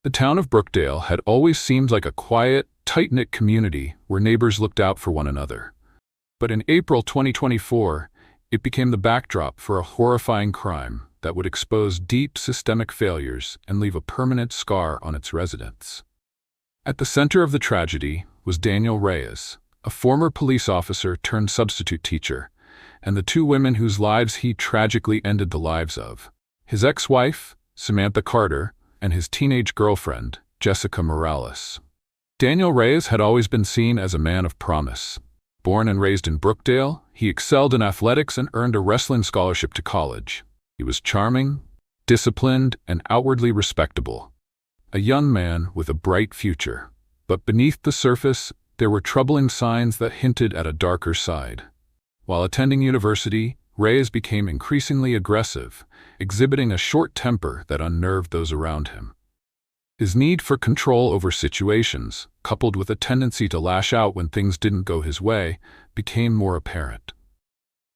The town of Brookdale had always seemed like a quiet, tight-knit community where neighbors looked out for one another. But in April 2024, it became the backdrop for a horrifying crime that would expose deep systemic failures and leave a permanent scar on its residents. At the center of the tragedy was Daniel Reyes, a former police officer turned substitute teacher, and the two women whose lives he tragically ended the lives of: his ex-wife, Samantha Carter, and his teenage girlfriend, Jessica Morales. Daniel Reyes had always been seen as a man of promise. Born and raised in Brookdale, he excelled in athletics and earned a wrestling scholarship to college. He was charming, disciplined, and outwardly respectable. A young man with a bright future. But beneath the surface, there were troubling signs that hinted at a darker side. While attending university, Reyes became increasingly aggressive, exhibiting a short temper that unnerved those around him. His need for control over situations, coupled with a tendency to lash out when things didn't go his way, became more apparent.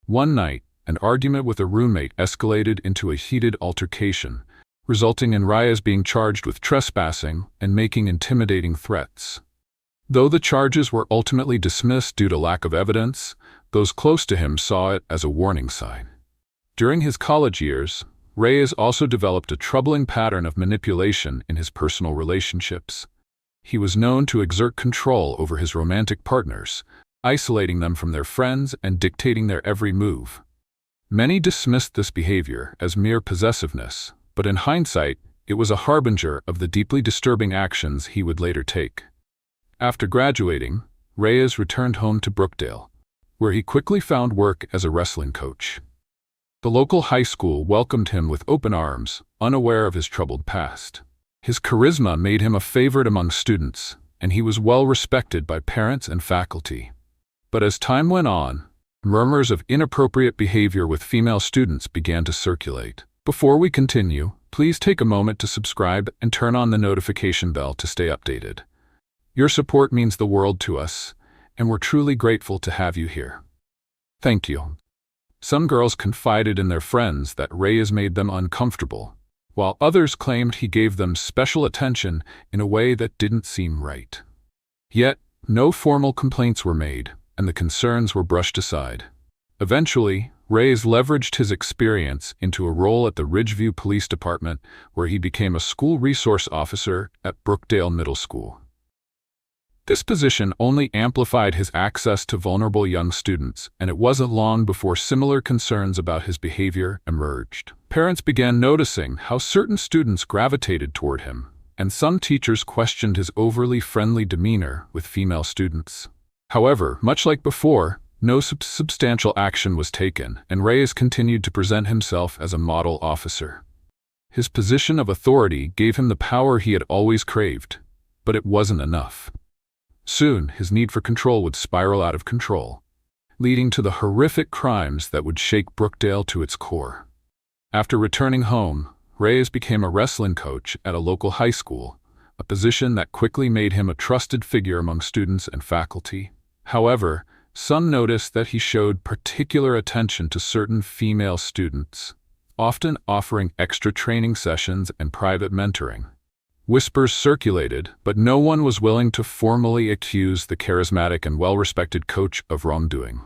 One night, an argument with a roommate escalated into a heated altercation, resulting in Reyes being charged with trespassing and making intimidating threats. Though the charges were ultimately dismissed due to lack of evidence, those close to him saw it as a warning sign. During his college years, Reyes also developed a troubling pattern of manipulation in his personal relationships. He was known to exert control over his romantic partners, isolating them from their friends and dictating their every move. Many dismissed this behavior as mere possessiveness, but in hindsight, it was a harbinger of the deeply disturbing actions he would later take. After graduating, Reyes returned home to Brookdale, where he quickly found work as a wrestling coach. The local high school welcomed him with open arms, unaware of his troubled past. His charisma made him a favorite among students, and he was well respected by parents and faculty. But as time went on, murmurs of inappropriate behavior with female students began to circulate. Before we continue, please take a moment to subscribe and turn on the notification bell to stay updated. Your support means the world to us, and we're truly grateful to have you here. Thank you. Some girls confided in their friends that Reyes made them uncomfortable, while others claimed he gave them special attention in a way that didn't seem right. Yet, no formal complaints were made, and the concerns were brushed aside. Eventually, Reyes leveraged his experience into a role at the Ridgeview Police Department, where he became a school resource officer at Brookdale Middle School. This position only amplified his access to vulnerable young students, and it wasn't long before similar concerns about his behavior emerged. Parents began noticing how certain students gravitated toward him, and some teachers questioned his overly friendly demeanor with female students. However, much like before, no substantial action was taken, and Reyes continued to present himself as a model officer. His position of authority gave him the power he had always craved, but it wasn't enough. Soon, his need for control would spiral out of control, leading to the horrific crimes that would shake Brookdale to its core. After returning home, Reyes became a wrestling coach at a local high school, a position that quickly made him a trusted figure among students and faculty. However, some noticed that he showed particular attention to certain female students, often offering extra training sessions and private mentoring. Whispers circulated, but no one was willing to formally accuse the charismatic and well-respected coach of wrongdoing.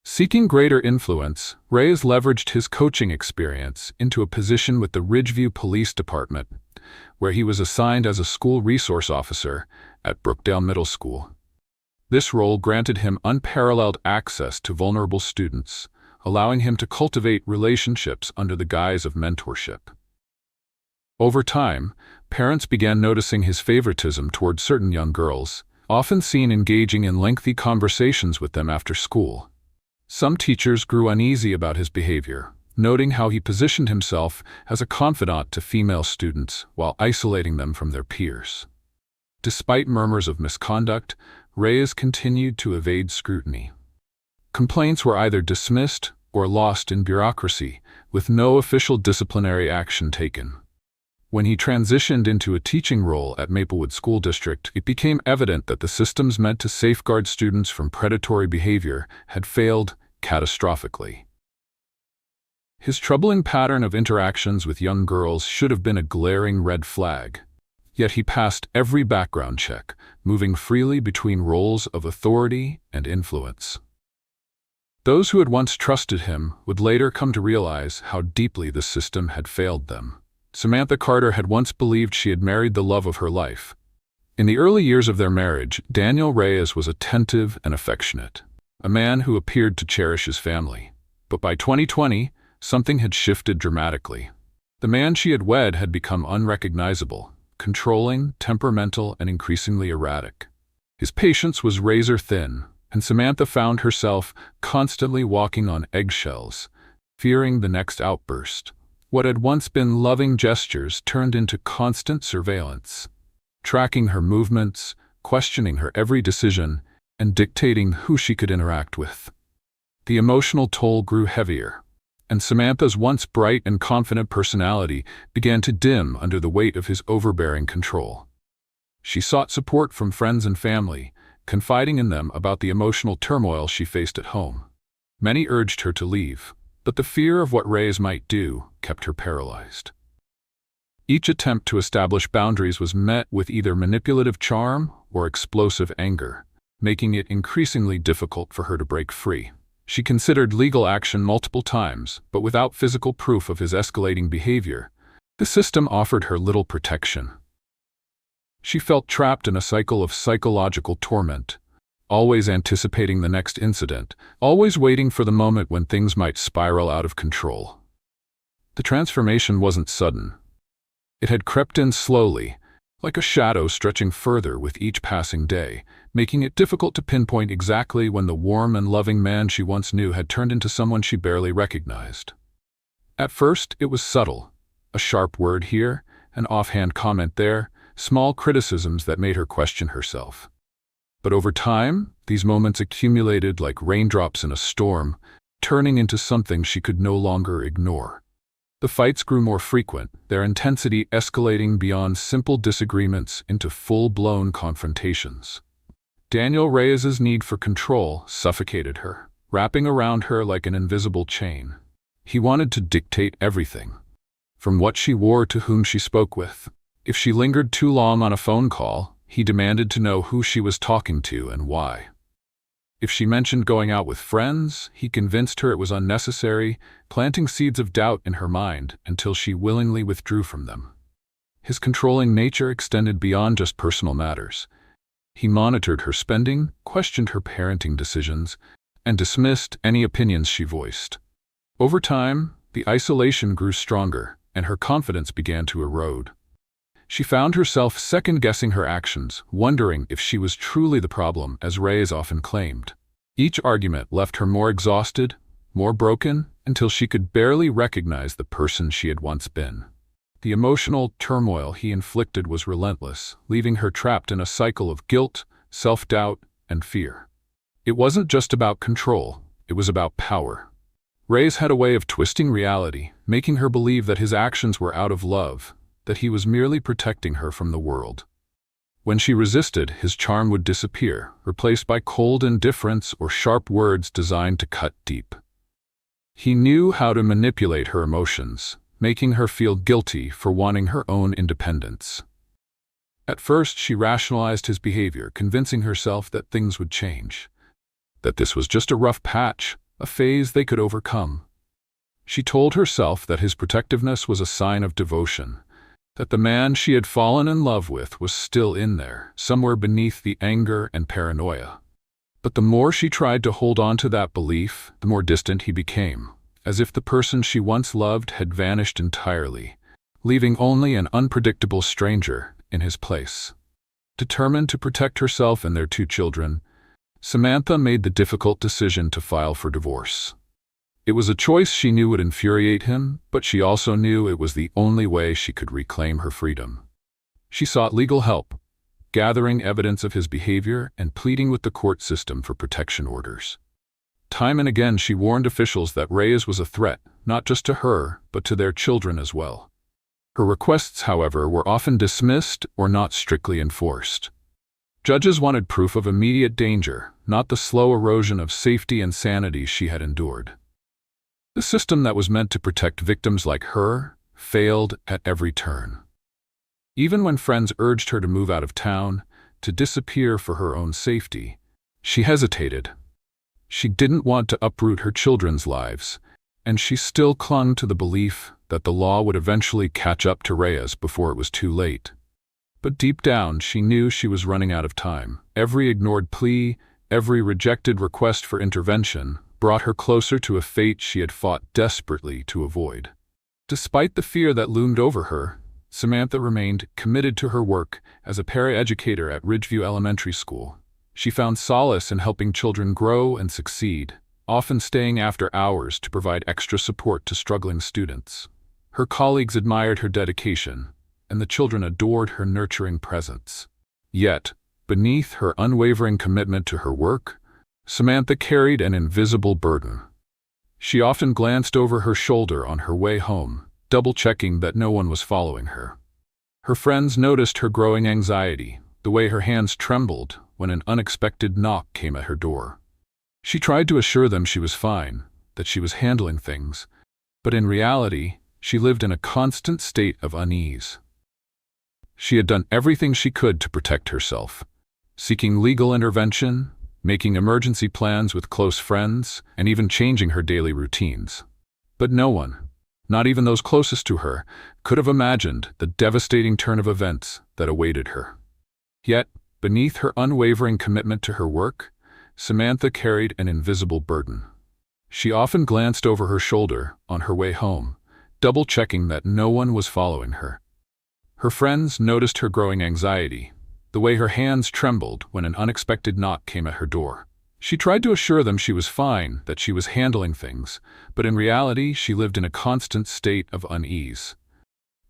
Seeking greater influence, Reyes leveraged his coaching experience into a position with the Ridgeview Police Department, where he was assigned as a school resource officer at Brookdale Middle School. This role granted him unparalleled access to vulnerable students, allowing him to cultivate relationships under the guise of mentorship. Over time, parents began noticing his favoritism toward certain young girls, often seen engaging in lengthy conversations with them after school. Some teachers grew uneasy about his behavior, noting how he positioned himself as a confidant to female students while isolating them from their peers. Despite murmurs of misconduct, Reyes continued to evade scrutiny. Complaints were either dismissed or lost in bureaucracy, with no official disciplinary action taken. When he transitioned into a teaching role at Maplewood School District, it became evident that the systems meant to safeguard students from predatory behavior had failed catastrophically. His troubling pattern of interactions with young girls should have been a glaring red flag. Yet he passed every background check, moving freely between roles of authority and influence. Those who had once trusted him would later come to realize how deeply the system had failed them. Samantha Carter had once believed she had married the love of her life. In the early years of their marriage, Daniel Reyes was attentive and affectionate, a man who appeared to cherish his family. But by 2020, something had shifted dramatically. The man she had wed had become unrecognizable, controlling, temperamental, and increasingly erratic. His patience was razor thin, and Samantha found herself constantly walking on eggshells, fearing the next outburst. What had once been loving gestures turned into constant surveillance, tracking her movements, questioning her every decision, and dictating who she could interact with. The emotional toll grew heavier, and Samantha's once bright and confident personality began to dim under the weight of his overbearing control. She sought support from friends and family, confiding in them about the emotional turmoil she faced at home. Many urged her to leave, but the fear of what Reyes might do kept her paralyzed. Each attempt to establish boundaries was met with either manipulative charm or explosive anger, making it increasingly difficult for her to break free. She considered legal action multiple times, but without physical proof of his escalating behavior, the system offered her little protection. She felt trapped in a cycle of psychological torment, always anticipating the next incident, always waiting for the moment when things might spiral out of control. The transformation wasn't sudden. It had crept in slowly, like a shadow stretching further with each passing day, making it difficult to pinpoint exactly when the warm and loving man she once knew had turned into someone she barely recognized. At first, it was subtle, a sharp word here, an offhand comment there, small criticisms that made her question herself. But over time, these moments accumulated like raindrops in a storm, turning into something she could no longer ignore. The fights grew more frequent, their intensity escalating beyond simple disagreements into full-blown confrontations. Daniel Reyes's need for control suffocated her, wrapping around her like an invisible chain. He wanted to dictate everything, from what she wore to whom she spoke with. If she lingered too long on a phone call, he demanded to know who she was talking to and why. If she mentioned going out with friends, he convinced her it was unnecessary, planting seeds of doubt in her mind until she willingly withdrew from them. His controlling nature extended beyond just personal matters. He monitored her spending, questioned her parenting decisions, and dismissed any opinions she voiced. Over time, the isolation grew stronger, and her confidence began to erode. She found herself second-guessing her actions, wondering if she was truly the problem, as Reyes often claimed. Each argument left her more exhausted, more broken, until she could barely recognize the person she had once been. The emotional turmoil he inflicted was relentless, leaving her trapped in a cycle of guilt, self-doubt, and fear. It wasn't just about control, it was about power. Reyes had a way of twisting reality, making her believe that his actions were out of love, that he was merely protecting her from the world. When she resisted, his charm would disappear, replaced by cold indifference or sharp words designed to cut deep. He knew how to manipulate her emotions, making her feel guilty for wanting her own independence. At first, she rationalized his behavior, convincing herself that things would change, that this was just a rough patch, a phase they could overcome. She told herself that his protectiveness was a sign of devotion, that the man she had fallen in love with was still in there, somewhere beneath the anger and paranoia. But the more she tried to hold on to that belief, the more distant he became, as if the person she once loved had vanished entirely, leaving only an unpredictable stranger in his place. Determined to protect herself and their 2 children, Samantha made the difficult decision to file for divorce. It was a choice she knew would infuriate him, but she also knew it was the only way she could reclaim her freedom. She sought legal help, gathering evidence of his behavior and pleading with the court system for protection orders. Time and again she warned officials that Reyes was a threat, not just to her, but to their children as well. Her requests, however, were often dismissed or not strictly enforced. Judges wanted proof of immediate danger, not the slow erosion of safety and sanity she had endured. The system that was meant to protect victims like her failed at every turn. Even when friends urged her to move out of town, to disappear for her own safety, she hesitated. She didn't want to uproot her children's lives, and she still clung to the belief that the law would eventually catch up to Reyes before it was too late. But deep down, she knew she was running out of time. Every ignored plea, every rejected request for intervention, brought her closer to a fate she had fought desperately to avoid. Despite the fear that loomed over her, Samantha remained committed to her work as a paraeducator at Ridgeview Elementary School. She found solace in helping children grow and succeed, often staying after hours to provide extra support to struggling students. Her colleagues admired her dedication, and the children adored her nurturing presence. Yet, beneath her unwavering commitment to her work, Samantha carried an invisible burden. She often glanced over her shoulder on her way home, double-checking that no one was following her. Her friends noticed her growing anxiety, the way her hands trembled when an unexpected knock came at her door. She tried to assure them she was fine, that she was handling things, but in reality, she lived in a constant state of unease. She had done everything she could to protect herself, seeking legal intervention, making emergency plans with close friends, and even changing her daily routines. But no one, not even those closest to her, could have imagined the devastating turn of events that awaited her. Yet, beneath her unwavering commitment to her work, Samantha carried an invisible burden. She often glanced over her shoulder on her way home, double-checking that no one was following her. Her friends noticed her growing anxiety, the way her hands trembled when an unexpected knock came at her door. She tried to assure them she was fine, that she was handling things, but in reality, she lived in a constant state of unease.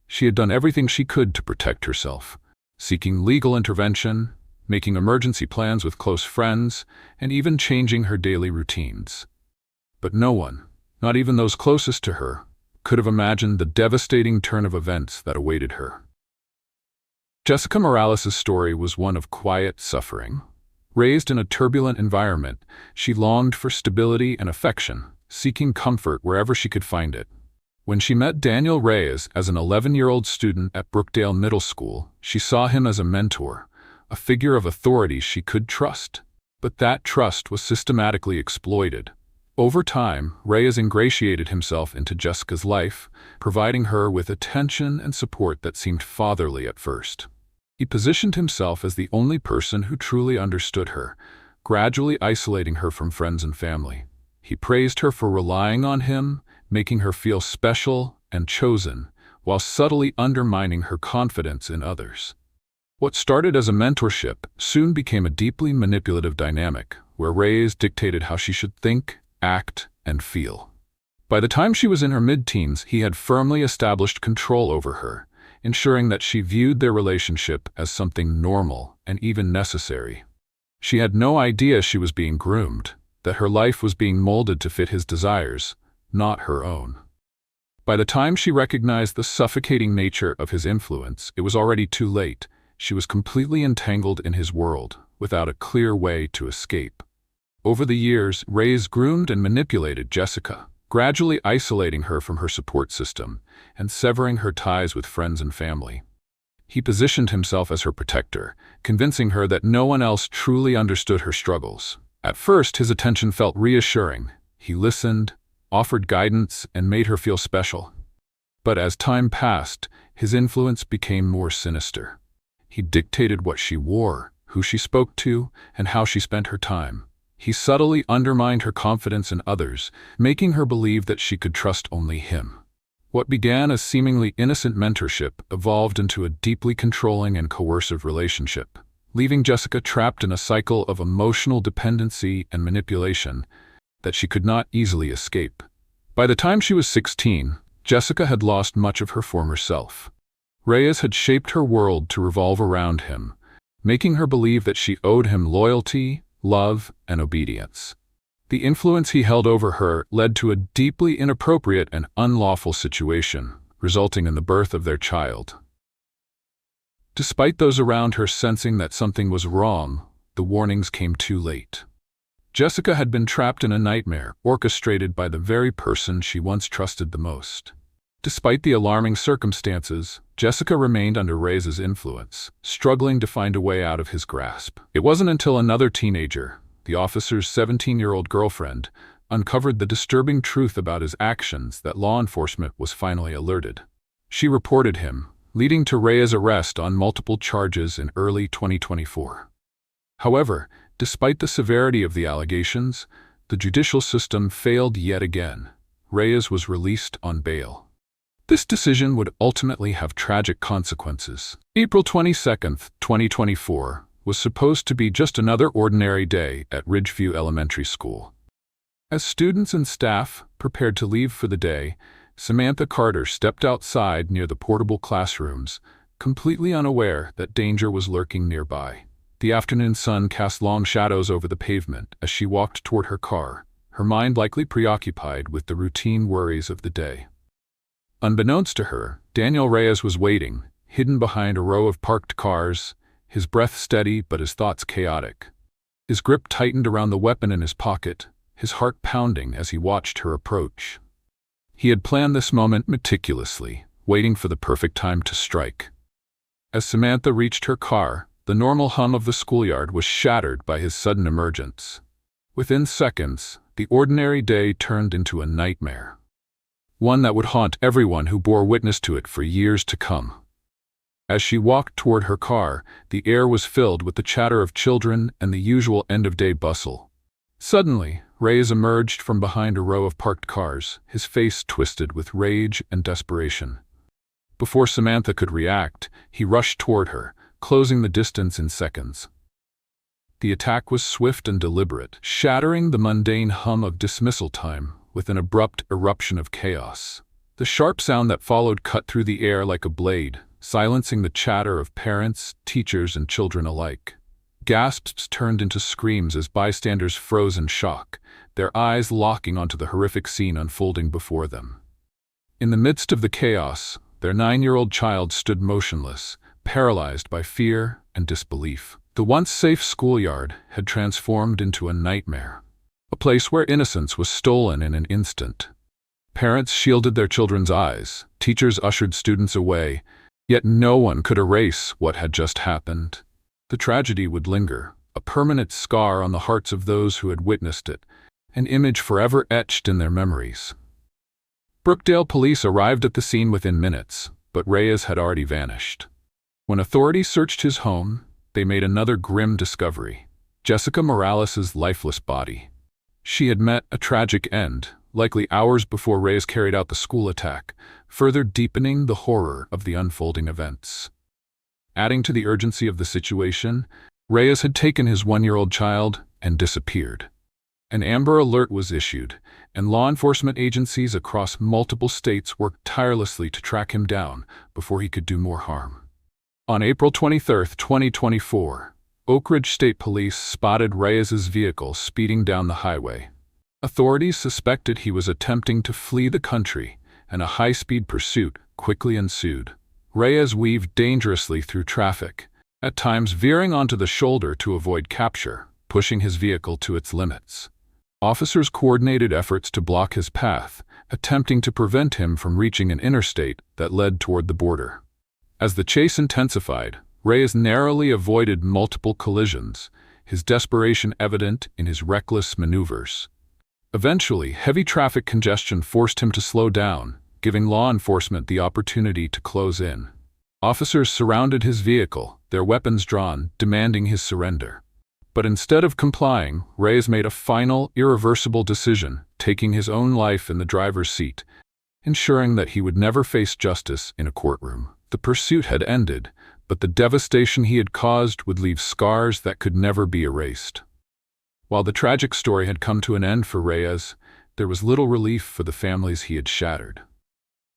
She had done everything she could to protect herself, seeking legal intervention, making emergency plans with close friends, and even changing her daily routines. But no one, not even those closest to her, could have imagined the devastating turn of events that awaited her. Jessica Morales' story was one of quiet suffering. Raised in a turbulent environment, she longed for stability and affection, seeking comfort wherever she could find it. When she met Daniel Reyes as an 11-year-old student at Brookdale Middle School, she saw him as a mentor, a figure of authority she could trust. But that trust was systematically exploited. Over time, Reyes ingratiated himself into Jessica's life, providing her with attention and support that seemed fatherly at first. He positioned himself as the only person who truly understood her, gradually isolating her from friends and family. He praised her for relying on him, making her feel special and chosen, while subtly undermining her confidence in others. What started as a mentorship soon became a deeply manipulative dynamic, where Reyes dictated how she should think, act, and feel. By the time she was in her mid-teens, he had firmly established control over her, ensuring that she viewed their relationship as something normal and even necessary. She had no idea she was being groomed, that her life was being molded to fit his desires, not her own. By the time she recognized the suffocating nature of his influence, it was already too late. She was completely entangled in his world, without a clear way to escape. Over the years, Reyes groomed and manipulated Jessica, gradually isolating her from her support system and severing her ties with friends and family. He positioned himself as her protector, convincing her that no one else truly understood her struggles. At first, his attention felt reassuring. He listened, offered guidance, and made her feel special. But as time passed, his influence became more sinister. He dictated what she wore, who she spoke to, and how she spent her time. He subtly undermined her confidence in others, making her believe that she could trust only him. What began as seemingly innocent mentorship evolved into a deeply controlling and coercive relationship, leaving Jessica trapped in a cycle of emotional dependency and manipulation that she could not easily escape. By the time she was 16, Jessica had lost much of her former self. Reyes had shaped her world to revolve around him, making her believe that she owed him loyalty, love, and obedience. The influence he held over her led to a deeply inappropriate and unlawful situation, resulting in the birth of their child. Despite those around her sensing that something was wrong, the warnings came too late. Jessica had been trapped in a nightmare orchestrated by the very person she once trusted the most. Despite the alarming circumstances, Jessica remained under Reyes's influence, struggling to find a way out of his grasp. It wasn't until another teenager, the officer's 17-year-old girlfriend, uncovered the disturbing truth about his actions that law enforcement was finally alerted. She reported him, leading to Reyes' arrest on multiple charges in early 2024. However, despite the severity of the allegations, the judicial system failed yet again. Reyes was released on bail. This decision would ultimately have tragic consequences. April 22, 2024, was supposed to be just another ordinary day at Ridgeview Elementary School. As students and staff prepared to leave for the day, Samantha Carter stepped outside near the portable classrooms, completely unaware that danger was lurking nearby. The afternoon sun cast long shadows over the pavement as she walked toward her car, her mind likely preoccupied with the routine worries of the day. Unbeknownst to her, Daniel Reyes was waiting, hidden behind a row of parked cars, his breath steady but his thoughts chaotic. His grip tightened around the weapon in his pocket, his heart pounding as he watched her approach. He had planned this moment meticulously, waiting for the perfect time to strike. As Samantha reached her car, the normal hum of the schoolyard was shattered by his sudden emergence. Within seconds, the ordinary day turned into a nightmare. One that would haunt everyone who bore witness to it for years to come. As she walked toward her car, the air was filled with the chatter of children and the usual end-of-day bustle. Suddenly, Reyes emerged from behind a row of parked cars, his face twisted with rage and desperation. Before Samantha could react, he rushed toward her, closing the distance in seconds. The attack was swift and deliberate, shattering the mundane hum of dismissal time with an abrupt eruption of chaos. The sharp sound that followed cut through the air like a blade, silencing the chatter of parents, teachers, and children alike. Gasps turned into screams as bystanders froze in shock, their eyes locking onto the horrific scene unfolding before them. In the midst of the chaos, their 9-year-old child stood motionless, paralyzed by fear and disbelief. The once safe schoolyard had transformed into a nightmare, a place where innocence was stolen in an instant. Parents shielded their children's eyes, teachers ushered students away, yet no one could erase what had just happened. The tragedy would linger, a permanent scar on the hearts of those who had witnessed it, an image forever etched in their memories. Brookdale police arrived at the scene within minutes, but Reyes had already vanished. When authorities searched his home, they made another grim discovery: Jessica Morales' lifeless body. She had met a tragic end, likely hours before Reyes carried out the school attack, further deepening the horror of the unfolding events. Adding to the urgency of the situation, Reyes had taken his 1-year-old child and disappeared. An Amber Alert was issued, and law enforcement agencies across multiple states worked tirelessly to track him down before he could do more harm. On April 23, 2024, Oak Ridge State Police spotted Reyes' vehicle speeding down the highway. Authorities suspected he was attempting to flee the country, and a high-speed pursuit quickly ensued. Reyes weaved dangerously through traffic, at times veering onto the shoulder to avoid capture, pushing his vehicle to its limits. Officers coordinated efforts to block his path, attempting to prevent him from reaching an interstate that led toward the border. As the chase intensified, Reyes narrowly avoided multiple collisions, his desperation evident in his reckless maneuvers. Eventually, heavy traffic congestion forced him to slow down, giving law enforcement the opportunity to close in. Officers surrounded his vehicle, their weapons drawn, demanding his surrender. But instead of complying, Reyes made a final, irreversible decision, taking his own life in the driver's seat, ensuring that he would never face justice in a courtroom. The pursuit had ended, but the devastation he had caused would leave scars that could never be erased. While the tragic story had come to an end for Reyes, there was little relief for the families he had shattered.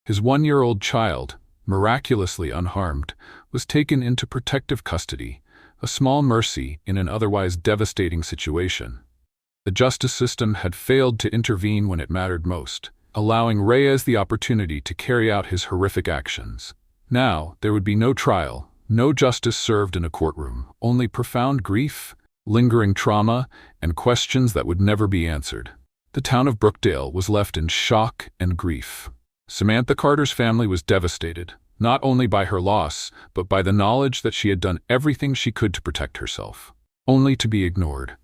His 1-year-old child, miraculously unharmed, was taken into protective custody, a small mercy in an otherwise devastating situation. The justice system had failed to intervene when it mattered most, allowing Reyes the opportunity to carry out his horrific actions. Now, there would be no trial, no justice served in a courtroom, only profound grief, lingering trauma, and questions that would never be answered. The town of Brookdale was left in shock and grief. Samantha Carter's family was devastated, not only by her loss, but by the knowledge that she had done everything she could to protect herself, only to be ignored.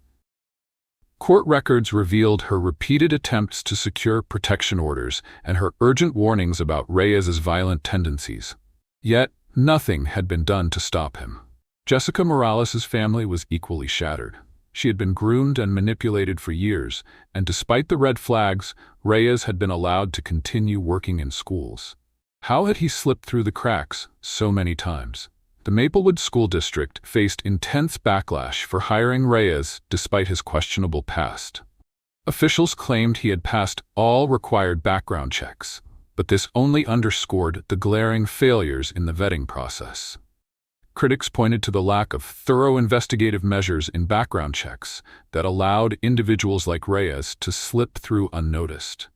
Court records revealed her repeated attempts to secure protection orders and her urgent warnings about Reyes's violent tendencies. Yet, nothing had been done to stop him. Jessica Morales's family was equally shattered. She had been groomed and manipulated for years, and despite the red flags, Reyes had been allowed to continue working in schools. How had he slipped through the cracks so many times? The Maplewood School District faced intense backlash for hiring Reyes despite his questionable past. Officials claimed he had passed all required background checks, but this only underscored the glaring failures in the vetting process. Critics pointed to the lack of thorough investigative measures in background checks that allowed individuals like Reyes to slip through unnoticed.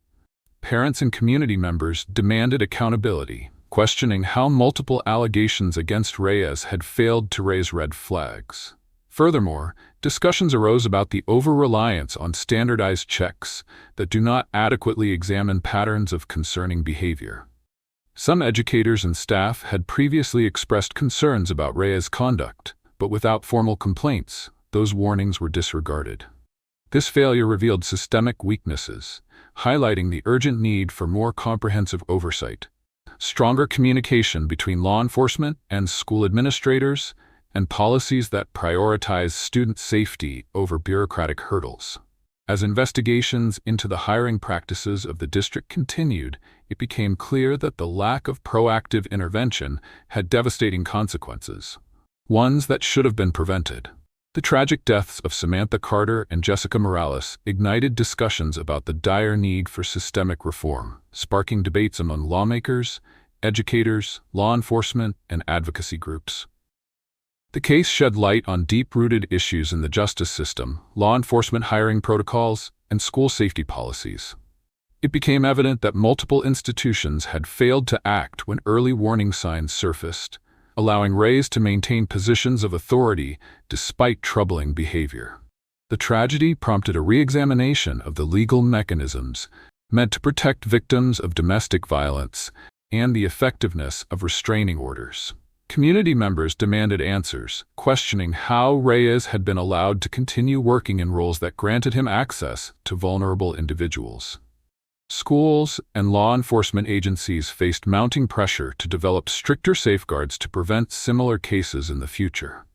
Parents and community members demanded accountability, questioning how multiple allegations against Reyes had failed to raise red flags. Furthermore, discussions arose about the over-reliance on standardized checks that do not adequately examine patterns of concerning behavior. Some educators and staff had previously expressed concerns about Reyes' conduct, but without formal complaints, those warnings were disregarded. This failure revealed systemic weaknesses, highlighting the urgent need for more comprehensive oversight, stronger communication between law enforcement and school administrators, and policies that prioritize student safety over bureaucratic hurdles. As investigations into the hiring practices of the district continued, it became clear that the lack of proactive intervention had devastating consequences, ones that should have been prevented. The tragic deaths of Samantha Carter and Jessica Morales ignited discussions about the dire need for systemic reform, sparking debates among lawmakers, educators, law enforcement, and advocacy groups. The case shed light on deep-rooted issues in the justice system, law enforcement hiring protocols, and school safety policies. It became evident that multiple institutions had failed to act when early warning signs surfaced, allowing Reyes to maintain positions of authority despite troubling behavior. The tragedy prompted a re-examination of the legal mechanisms meant to protect victims of domestic violence and the effectiveness of restraining orders. Community members demanded answers, questioning how Reyes had been allowed to continue working in roles that granted him access to vulnerable individuals. Schools and law enforcement agencies faced mounting pressure to develop stricter safeguards to prevent similar cases in the future.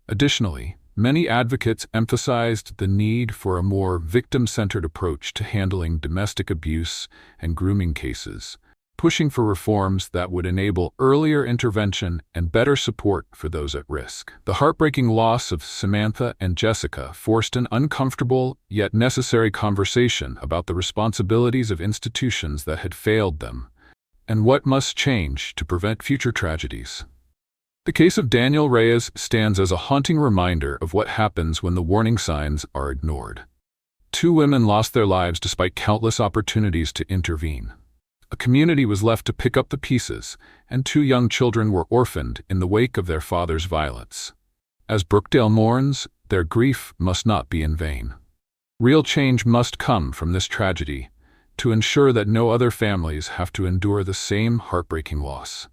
Additionally, many advocates emphasized the need for a more victim-centered approach to handling domestic abuse and grooming cases, pushing for reforms that would enable earlier intervention and better support for those at risk. The heartbreaking loss of Samantha and Jessica forced an uncomfortable yet necessary conversation about the responsibilities of institutions that had failed them, and what must change to prevent future tragedies. The case of Daniel Reyes stands as a haunting reminder of what happens when the warning signs are ignored. 2 women lost their lives despite countless opportunities to intervene. A community was left to pick up the pieces, and 2 young children were orphaned in the wake of their father's violence. As Brookdale mourns, their grief must not be in vain. Real change must come from this tragedy to ensure that no other families have to endure the same heartbreaking loss.